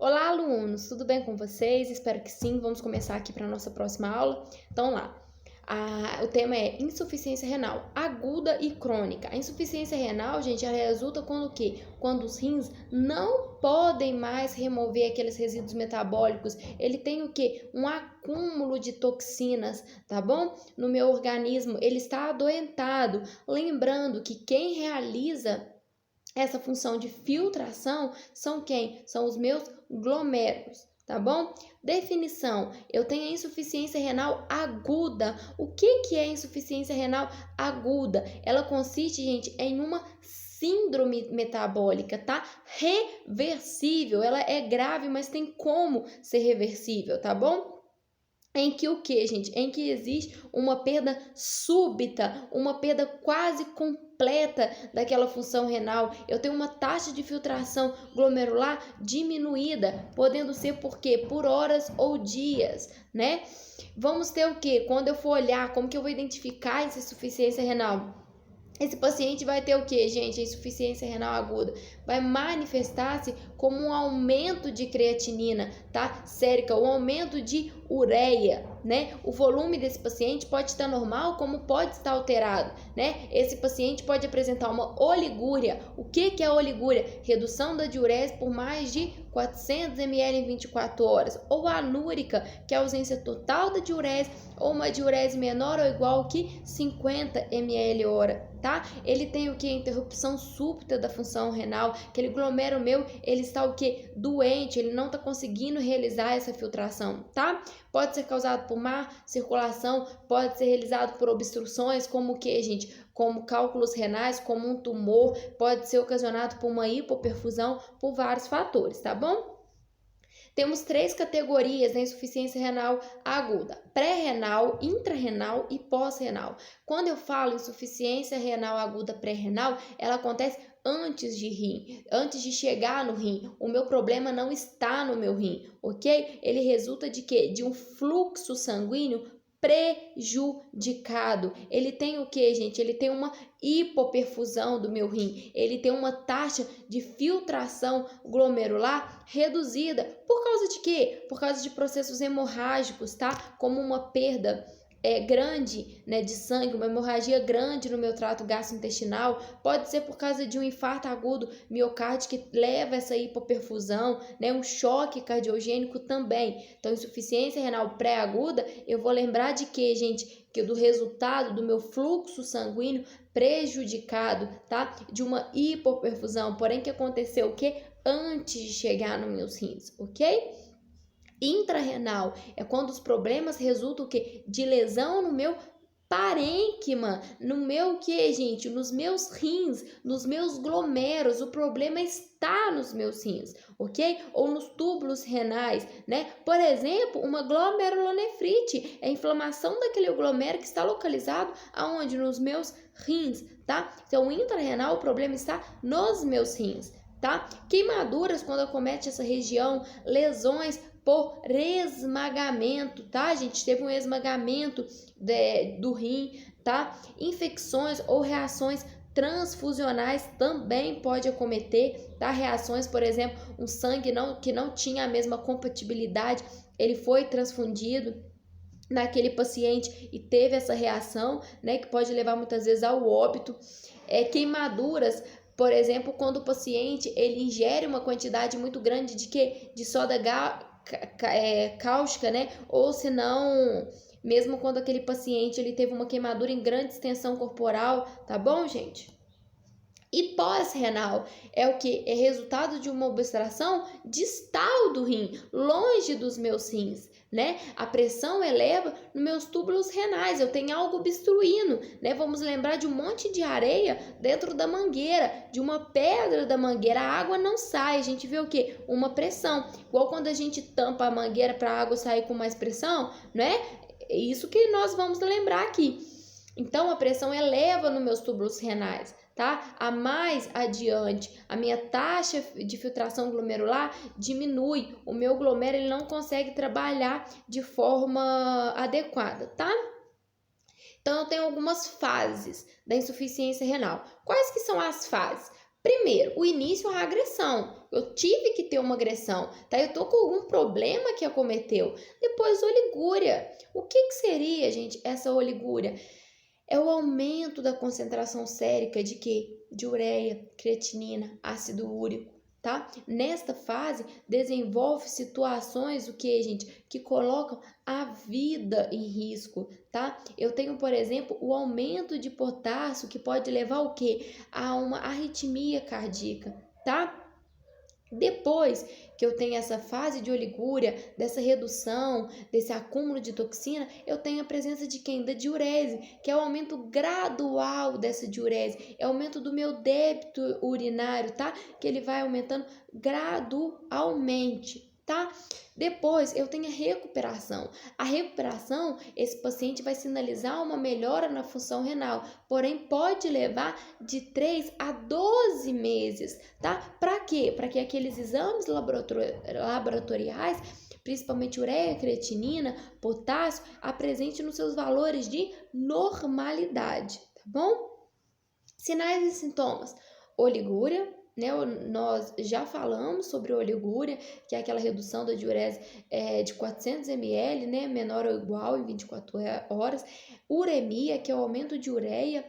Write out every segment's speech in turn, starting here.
Olá, alunos! Tudo bem com vocês? Espero que sim. Vamos começar aqui para a nossa próxima aula. Então, lá. O tema é insuficiência renal aguda e crônica. A insuficiência renal, gente, ela resulta quando o quê? Quando os rins não podem mais remover aqueles resíduos metabólicos. Ele tem o quê? Um acúmulo de toxinas, tá bom? No meu organismo, ele está adoentado. Lembrando que quem realiza essa função de filtração são quem? São os meus glomérulos, tá bom? Definição: eu tenho a insuficiência renal aguda. O que é insuficiência renal aguda? Ela consiste, gente, em uma síndrome metabólica, tá? Reversível. Ela é grave, mas tem como ser reversível, tá bom? Em que o que, gente? Em que existe uma perda súbita, uma perda quase completa daquela função renal. Eu tenho uma taxa de filtração glomerular diminuída, podendo ser por quê? Por horas ou dias, né? Vamos ter o quê? Quando eu for olhar, como que eu vou identificar essa insuficiência renal? Esse paciente vai ter o que, gente? A insuficiência renal aguda vai manifestar-se como um aumento de creatinina, tá? Sérica, um aumento de ureia, né? O volume desse paciente pode estar normal, como pode estar alterado, né? Esse paciente pode apresentar uma oligúria. O que é oligúria? Redução da diurese por mais de 400 ml em 24 horas. Ou anúrica, que é a ausência total da diurese, ou uma diurese menor ou igual que 50 ml hora, tá? Ele tem o que? Interrupção súbita da função renal, aquele glomérulo meu, ele está o que? Doente, ele não está conseguindo realizar essa filtração, tá? Pode ser causado por má circulação, pode ser realizado por obstruções, como o que, gente? Como cálculos renais, como um tumor, pode ser ocasionado por uma hipoperfusão, por vários fatores, tá bom? Temos 3 categorias da insuficiência renal aguda: pré-renal, intrarrenal e pós-renal. Quando eu falo insuficiência renal aguda pré-renal, ela acontece antes de rim, antes de chegar no rim. O meu problema não está no meu rim, ok? Ele resulta de quê? De um fluxo sanguíneo prejudicado. Ele tem o que, gente? Ele tem uma hipoperfusão do meu rim. Ele tem uma taxa de filtração glomerular reduzida. Por causa de quê? Por causa de processos hemorrágicos, tá? Como uma perda grande, né, de sangue, uma hemorragia grande no meu trato gastrointestinal, pode ser por causa de um infarto agudo miocárdio que leva essa hipoperfusão, né, um choque cardiogênico também. Então, insuficiência renal pré-aguda, eu vou lembrar de que, gente, que do resultado do meu fluxo sanguíneo prejudicado, tá? De uma hipoperfusão, porém que aconteceu o que? Antes de chegar nos meus rins, ok? Intrarrenal é quando os problemas resultam o quê? De lesão no meu parênquima, no meu que, gente? Nos meus rins, nos meus glomérulos. O problema está nos meus rins, ok? Ou nos túbulos renais, né? Por exemplo, uma glomerulonefrite é a inflamação daquele glomérulo que está localizado aonde? Nos meus rins, tá? Então, intrarrenal, o problema está nos meus rins, tá? Queimaduras quando acomete essa região, lesões por esmagamento, tá, gente? Teve um esmagamento do rim, tá? Infecções ou reações transfusionais também pode acometer, tá? Reações, por exemplo, um sangue que não tinha a mesma compatibilidade, ele foi transfundido naquele paciente e teve essa reação, né? Que pode levar muitas vezes ao óbito. Queimaduras, por exemplo, quando o paciente ele ingere uma quantidade muito grande de quê? De soda cáustica, né? Ou se não, mesmo quando aquele paciente ele teve uma queimadura em grande extensão corporal, tá bom, gente? E pós-renal é o que? É resultado de uma obstrução distal do rim, longe dos meus rins, né? A pressão eleva nos meus túbulos renais, eu tenho algo obstruindo, né? Vamos lembrar de um monte de areia dentro da mangueira, de uma pedra da mangueira, a água não sai, a gente vê o que? Uma pressão, igual quando a gente tampa a mangueira para a água sair com mais pressão, né? É isso que nós vamos lembrar aqui. Então, a pressão eleva nos meus túbulos renais, tá? A mais adiante, a minha taxa de filtração glomerular diminui. O meu glomérulo ele não consegue trabalhar de forma adequada, tá? Então, eu tenho algumas fases da insuficiência renal. Quais que são as fases? Primeiro, o início à agressão. Eu tive que ter uma agressão, tá? Eu tô com algum problema que acometeu. Depois, oligúria. O que seria, gente, essa oligúria? É o aumento da concentração sérica de quê? De ureia, creatinina, ácido úrico, tá? Nesta fase, desenvolve situações, o que, gente? Que colocam a vida em risco, tá? Eu tenho, por exemplo, o aumento de potássio que pode levar o quê? A uma arritmia cardíaca, tá? Depois que eu tenho essa fase de oligúria, dessa redução, desse acúmulo de toxina, eu tenho a presença de quem? Da diurese, que é o aumento gradual dessa diurese, é o aumento do meu débito urinário, tá? Que ele vai aumentando gradualmente, tá? Depois eu tenho a recuperação. A recuperação, esse paciente vai sinalizar uma melhora na função renal, porém pode levar de 3 a 12 meses, tá? Para quê? Para que aqueles exames laboratoriais, principalmente ureia, creatinina, potássio, apresentem nos seus valores de normalidade, tá bom? Sinais e sintomas: oligúria, né? Nós já falamos sobre oligúria, que é aquela redução da diurese de 400 ml, né? Menor ou igual em 24 horas. Uremia, que é o aumento de ureia.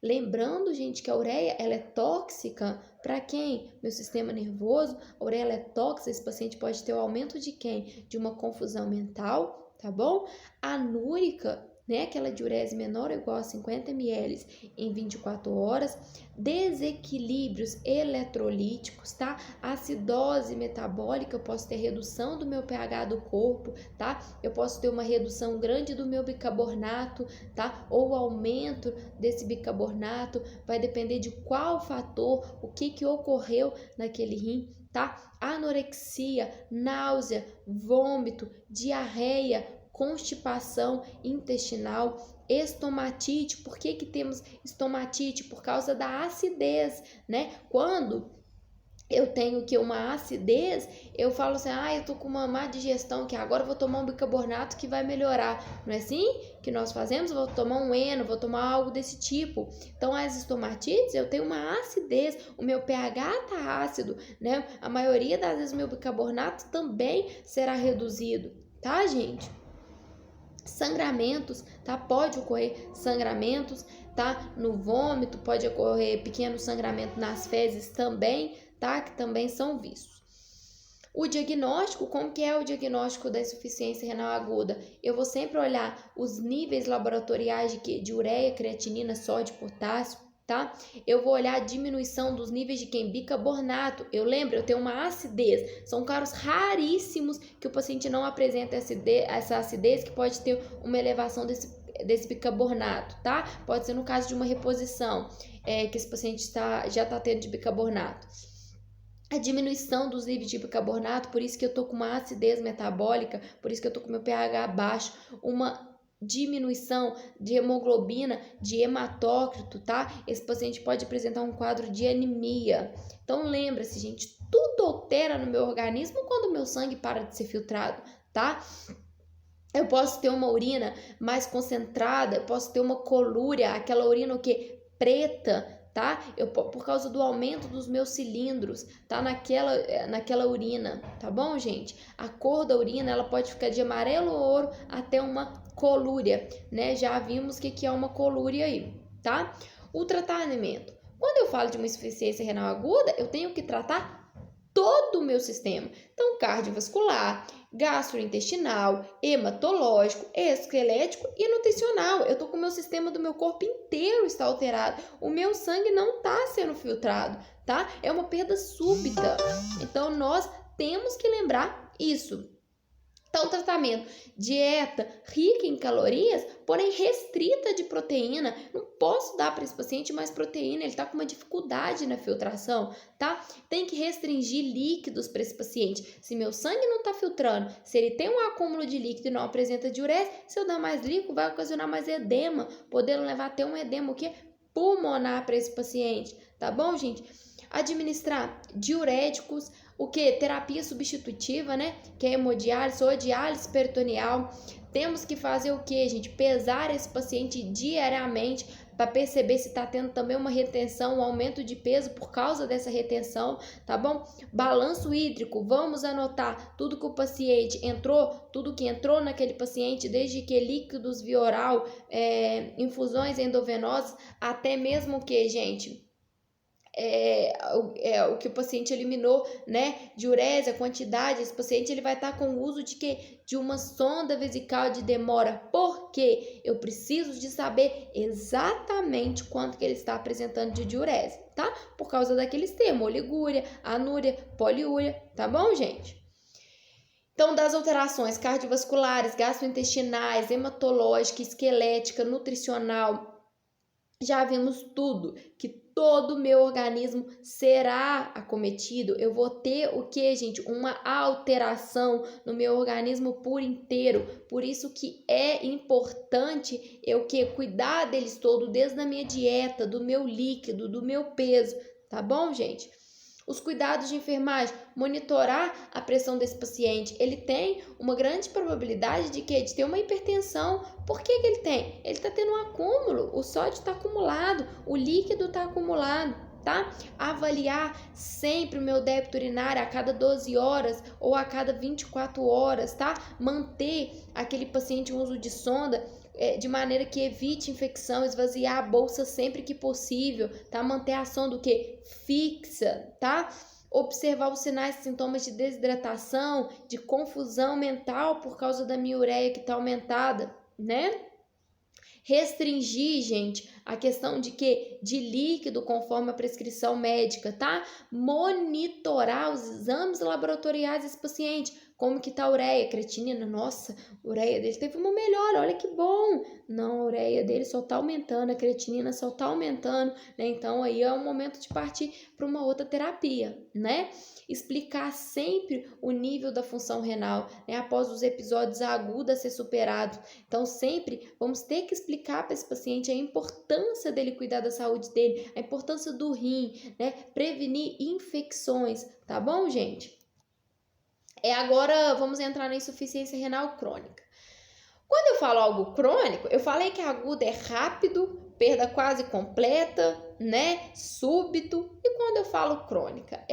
Lembrando, gente, que a ureia ela é tóxica para quem? Meu sistema nervoso. A ureia ela é tóxica, esse paciente pode ter o aumento de quem? De uma confusão mental, tá bom? Anúrica, né? Aquela diurese menor ou igual a 50 ml em 24 horas. Desequilíbrios eletrolíticos, tá? Acidose metabólica, eu posso ter redução do meu pH do corpo, tá? Eu posso ter uma redução grande do meu bicarbonato, tá? Ou aumento desse bicarbonato, vai depender de qual fator, o que ocorreu naquele rim, tá? Anorexia, náusea, vômito, diarreia, constipação intestinal, estomatite. Por que temos estomatite? Por causa da acidez, né? Quando eu tenho que uma acidez, eu falo assim, eu tô com uma má digestão, que agora eu vou tomar um bicarbonato que vai melhorar. Não é assim que nós fazemos? Vou tomar um Eno, vou tomar algo desse tipo. Então, as estomatites, eu tenho uma acidez, o meu pH tá ácido, né? A maioria das vezes o meu bicarbonato também será reduzido, tá, gente? Sangramentos, tá? Pode ocorrer sangramentos, tá? No vômito, pode ocorrer pequeno sangramento nas fezes também, tá? Que também são vistos. O diagnóstico, como que é o diagnóstico da insuficiência renal aguda? Eu vou sempre olhar os níveis laboratoriais de ureia, creatinina, sódio, potássio, tá? Eu vou olhar a diminuição dos níveis de bicarbonato. Eu lembro, eu tenho uma acidez. São casos raríssimos que o paciente não apresenta essa acidez, que pode ter uma elevação desse bicarbonato, tá? Pode ser no caso de uma reposição, que esse paciente já está tendo de bicarbonato. A diminuição dos níveis de bicarbonato, por isso que eu tô com uma acidez metabólica, por isso que eu tô com meu pH baixo, uma diminuição de hemoglobina, de hematócrito, tá? Esse paciente pode apresentar um quadro de anemia. Então lembra-se, gente, tudo altera no meu organismo quando o meu sangue para de ser filtrado, tá? Eu posso ter uma urina mais concentrada, eu posso ter uma colúria, aquela urina o quê? Preta, tá? Por causa do aumento dos meus cilindros, tá? Naquela urina, tá bom, gente? A cor da urina, ela pode ficar de amarelo ou ouro até uma colúria, né? Já vimos que é uma colúria aí, tá? O tratamento. Quando eu falo de uma insuficiência renal aguda, eu tenho que tratar todo o meu sistema. Então, cardiovascular, gastrointestinal, hematológico, esquelético e nutricional. Eu tô com o meu sistema do meu corpo inteiro está alterado. O meu sangue não está sendo filtrado, tá? É uma perda súbita. Então, nós temos que lembrar isso. Então, tratamento, dieta rica em calorias, porém restrita de proteína. Não posso dar para esse paciente mais proteína, ele está com uma dificuldade na filtração, tá? Tem que restringir líquidos para esse paciente. Se meu sangue não está filtrando, se ele tem um acúmulo de líquido e não apresenta diurese, se eu dar mais líquido, vai ocasionar mais edema, podendo levar até um edema, o quê? Pulmonar para esse paciente, tá bom, gente? Administrar diuréticos, o que? Terapia substitutiva, né? Que é hemodiálise ou diálise peritoneal. Temos que fazer o que, gente? Pesar esse paciente diariamente para perceber se está tendo também uma retenção, um aumento de peso por causa dessa retenção, tá bom? Balanço hídrico, vamos anotar tudo que o paciente entrou, tudo que entrou naquele paciente, desde que líquidos via oral, infusões endovenosas, até mesmo que, gente, o que o paciente eliminou, né, de urese, a quantidade. Esse paciente ele vai estar com o uso de quê? De uma sonda vesical de demora, porque eu preciso de saber exatamente quanto que ele está apresentando de diurese, tá? Por causa daqueles termos, oligúria, anúria, poliúria, tá bom, gente? Então, das alterações cardiovasculares, gastrointestinais, hematológica, esquelética, nutricional, já vimos tudo, que todo o meu organismo será acometido. Eu vou ter o que, gente? Uma alteração no meu organismo por inteiro. Por isso que é importante eu cuidar deles todo, desde a minha dieta, do meu líquido, do meu peso, tá bom, gente? Os cuidados de enfermagem, monitorar a pressão desse paciente. Ele tem uma grande probabilidade de ter uma hipertensão. Por que ele tem? Ele está tendo um acúmulo, o sódio está acumulado, o líquido está acumulado, tá? Avaliar sempre o meu débito urinário a cada 12 horas ou a cada 24 horas, tá? Manter aquele paciente em uso de sonda de maneira que evite infecção, esvaziar a bolsa sempre que possível, tá? Manter a ação do que? Fixa, tá? Observar os sinais e sintomas de desidratação, de confusão mental por causa da minha ureia que está aumentada, né? Restringir, gente, a questão de líquido conforme a prescrição médica, tá? Monitorar os exames laboratoriais desse paciente, como que tá a ureia, creatinina, nossa, a ureia dele teve uma melhora, olha que bom. Não, a ureia dele só tá aumentando, a creatinina só tá aumentando, né? Então aí é o momento de partir para uma outra terapia, né? Explicar sempre o nível da função renal, né? Após os episódios agudos a ser superados. Então sempre vamos ter que explicar para esse paciente a importância dele cuidar da saúde dele, a importância do rim, né? Prevenir infecções, tá bom, gente? Agora vamos entrar na insuficiência renal crônica. Quando eu falo algo crônico, eu falei que agudo é rápido, perda quase completa, né? Súbito. E quando eu falo crônica,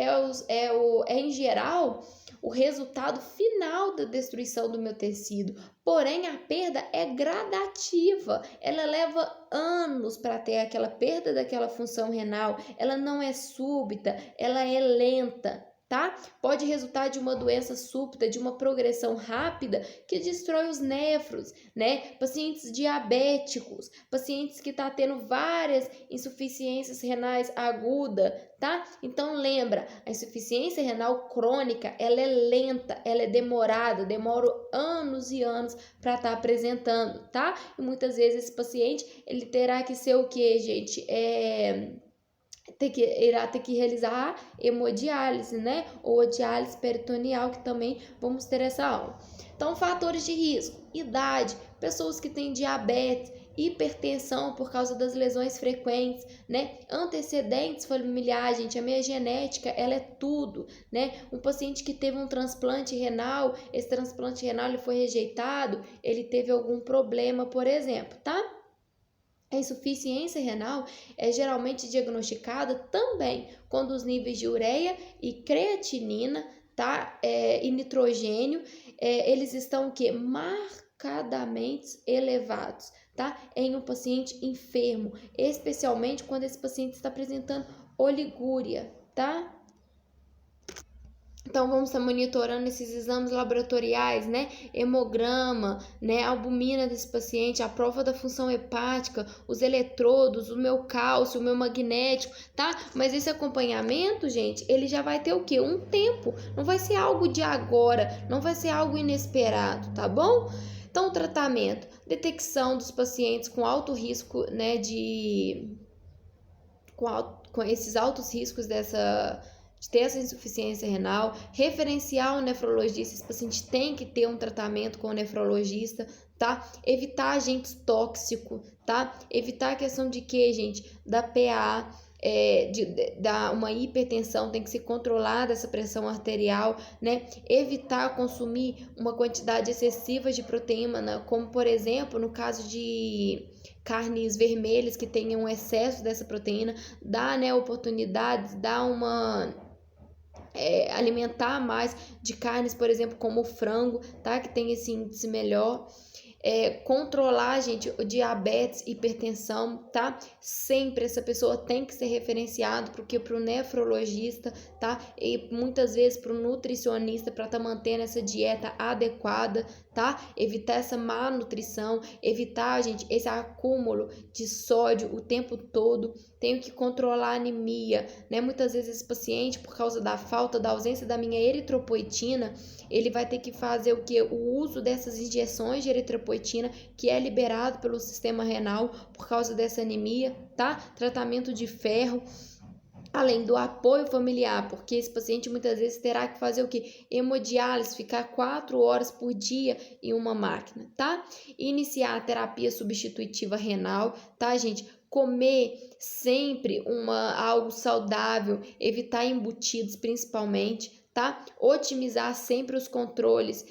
em geral o resultado final da destruição do meu tecido. Porém, a perda é gradativa. Ela leva anos para ter aquela perda daquela função renal. Ela não é súbita, ela é lenta. Tá? Pode resultar de uma doença súbita, de uma progressão rápida que destrói os néfros, né? Pacientes diabéticos, pacientes que tá tendo várias insuficiências renais agudas, tá? Então lembra, a insuficiência renal crônica, ela é lenta, ela é demorada, demora anos e anos para estar apresentando, tá? E muitas vezes esse paciente, ele terá que ser o que, gente? Irá ter que realizar a hemodiálise, né? Ou a diálise peritoneal, que também vamos ter essa aula. Então, fatores de risco: idade, pessoas que têm diabetes, hipertensão por causa das lesões frequentes, né? Antecedentes familiares, gente, a minha genética, ela é tudo, né? Um paciente que teve um transplante renal, esse transplante renal ele foi rejeitado, ele teve algum problema, por exemplo, tá? A insuficiência renal é geralmente diagnosticada também quando os níveis de ureia e creatinina, tá? E nitrogênio, eles estão o quê? Marcadamente elevados, tá? Em um paciente enfermo, especialmente quando esse paciente está apresentando oligúria, tá? Então, vamos estar monitorando esses exames laboratoriais, né? Hemograma, né? A albumina desse paciente, a prova da função hepática, os eletrodos, o meu cálcio, o meu magnético, tá? Mas esse acompanhamento, gente, ele já vai ter o quê? Um tempo. Não vai ser algo de agora, não vai ser algo inesperado, tá bom? Então, o tratamento, detecção dos pacientes com alto risco, né? Com esses altos riscos de ter essa insuficiência renal, referenciar o nefrologista, esse paciente tem que ter um tratamento com o nefrologista, tá? Evitar agentes tóxicos, tá? Evitar a questão de quê, gente? Da PA, uma hipertensão, tem que se controlar dessa pressão arterial, né? Evitar consumir uma quantidade excessiva de proteína, como por exemplo no caso de carnes vermelhas que tenham excesso dessa proteína, dá, né, oportunidades, dá uma alimentar mais de carnes, por exemplo, como o frango, tá? Que tem esse índice melhor. Controlar, gente, o diabetes, hipertensão, tá? Sempre essa pessoa tem que ser referenciado pro nefrologista, tá? E muitas vezes pro nutricionista para estar mantendo essa dieta adequada, tá? Evitar essa má nutrição, evitar, gente, esse acúmulo de sódio o tempo todo. Tenho que controlar a anemia, né? Muitas vezes esse paciente, por causa da falta, da ausência da minha eritropoetina, ele vai ter que fazer o que? O uso dessas injeções de eritropoetina, que é liberado pelo sistema renal por causa dessa anemia, tá? Tratamento de ferro, além do apoio familiar, porque esse paciente muitas vezes terá que fazer o que? Hemodiálise, ficar 4 horas por dia em uma máquina, tá? Iniciar a terapia substitutiva renal, tá, gente? Comer sempre algo saudável, evitar embutidos principalmente, tá? Otimizar sempre os controles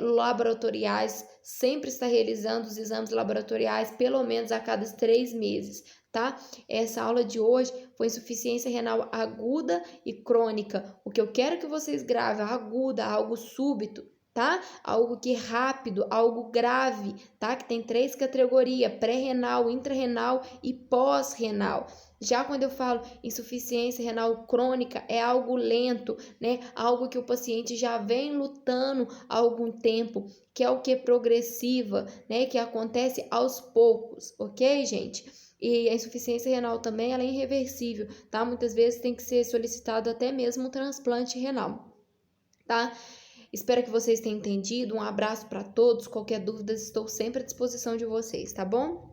laboratoriais, sempre estar realizando os exames laboratoriais pelo menos a cada 3 meses, tá? Essa aula de hoje foi insuficiência renal aguda e crônica. O que eu quero que vocês gravem, aguda, algo súbito, tá? Algo que é rápido, algo grave, tá? Que tem 3 categorias: pré-renal, intrarrenal e pós-renal. Já quando eu falo insuficiência renal crônica, é algo lento, né? Algo que o paciente já vem lutando há algum tempo, que é o que? Progressiva, né? Que acontece aos poucos, ok, gente? E a insuficiência renal também, ela é irreversível, tá? Muitas vezes tem que ser solicitado até mesmo um transplante renal, tá? Espero que vocês tenham entendido. Um abraço para todos. Qualquer dúvida, estou sempre à disposição de vocês, tá bom?